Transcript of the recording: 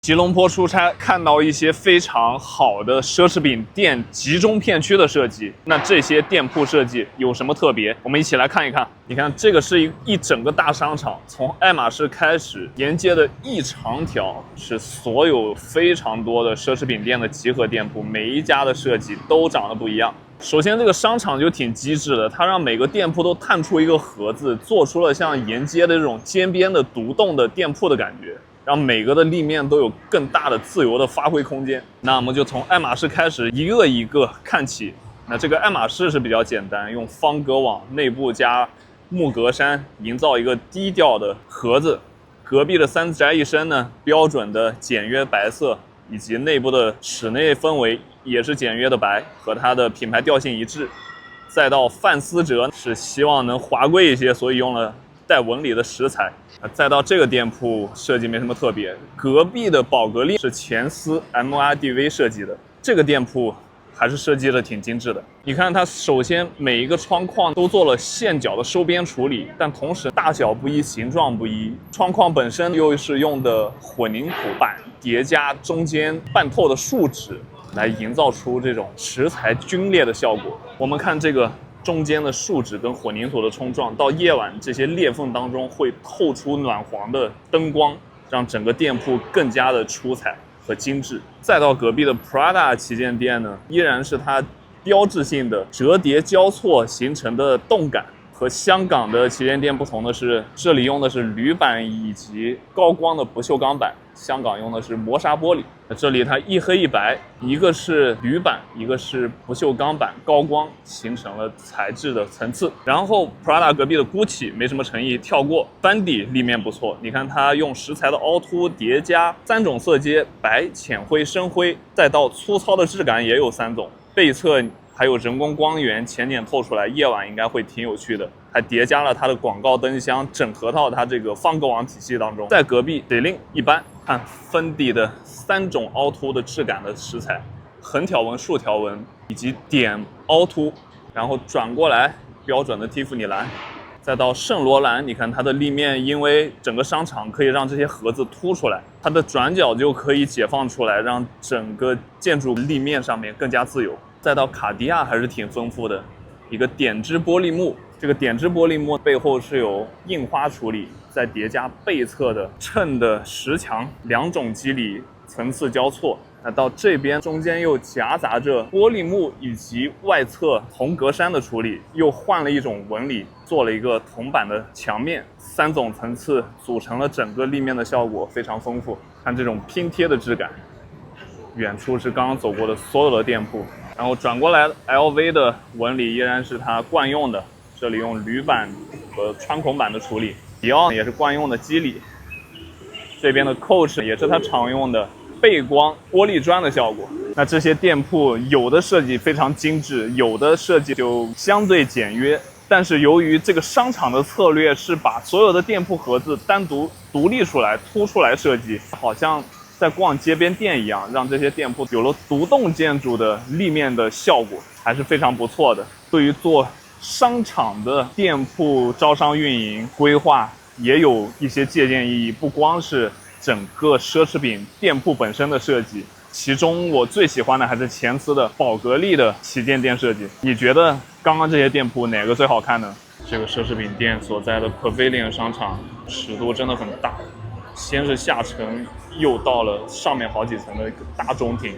吉隆坡出差看到一些非常好的奢侈品店集中片区的设计，那这些店铺设计有什么特别？我们一起来看一看。你看，这个是一整个大商场，从爱马仕开始，沿街的一长条是所有非常多的奢侈品店的集合店铺，每一家的设计都长得不一样。首先，这个商场就挺机智的，它让每个店铺都探出一个盒子，做出了像沿街的这种尖边的独栋的店铺的感觉。让每个的立面都有更大的自由的发挥空间。那我们就从爱马仕开始，一个一个看起。那这个爱马仕是比较简单，用方格网内部加木格栅，营造一个低调的盒子。隔壁的三宅一生呢，标准的简约白色，以及内部的室内氛围也是简约的白，和它的品牌调性一致。再到范思哲是希望能华贵一些，所以用了带纹理的石材。再到这个店铺设计没什么特别，隔壁的宝格丽是前司 MRDV 设计的，这个店铺还是设计的挺精致的。你看它首先每一个窗框都做了线角的收边处理，但同时大小不一，形状不一。窗框本身又是用的混凝土板叠加中间半透的树脂，来营造出这种石材皲裂的效果。我们看这个中间的树脂跟混凝土的冲撞，到夜晚这些裂缝当中会透出暖黄的灯光，让整个店铺更加的出彩和精致。再到隔壁的 Prada 旗舰店呢，依然是它标志性的折叠交错形成的动感。和香港的旗舰店不同的是，这里用的是铝板以及高光的不锈钢板，香港用的是磨砂玻璃。这里它一黑一白，一个是铝板，一个是不锈钢板，高光形成了材质的层次。然后 Prada 隔壁的 Gucci 没什么诚意，跳过。Fendi 立面不错，你看它用石材的凹凸叠加3种色阶，白、浅灰、深灰，再到粗糙的质感也有3种。背侧还有人工光源浅点透出来，夜晚应该会挺有趣的。还叠加了它的广告灯箱，整合到它这个方格网体系当中。在隔壁 Celine 一般，看芬迪的3种凹凸的质感的石材，横条纹、竖条纹以及点凹凸，然后转过来标准的蒂芙尼蓝。再到圣罗兰，你看它的立面，因为整个商场可以让这些盒子凸出来，它的转角就可以解放出来，让整个建筑立面上面更加自由。再到卡地亚还是挺丰富的，一个点织玻璃幕，这个点织玻璃幕背后是有印花处理，再叠加背侧的衬的石墙，2种肌理层次交错。那到这边中间又夹杂着玻璃幕以及外侧铜格栅的处理，又换了一种纹理，做了一个铜板的墙面，3种层次组成了整个立面的效果，非常丰富。看这种拼贴的质感，远处是刚刚走过的所有的店铺。然后转过来 LV 的纹理依然是它惯用的，这里用铝板和穿孔板的处理。迪奥也是惯用的肌理，这边的 Coach 也是它常用的背光玻璃砖的效果。那这些店铺有的设计非常精致，有的设计就相对简约，但是由于这个商场的策略是把所有的店铺盒子单独独立出来凸出来设计，好像在逛街边店一样，让这些店铺有了独栋建筑的立面的效果，还是非常不错的。对于做商场的店铺招商运营规划也有一些借鉴意义，不光是整个奢侈品店铺本身的设计，其中我最喜欢的还是前司的宝格丽的旗舰店设计。你觉得刚刚这些店铺哪个最好看呢？这个奢侈品店所在的 Pavilion 商场尺度真的很大，先是下沉，又到了上面好几层的一个大中庭，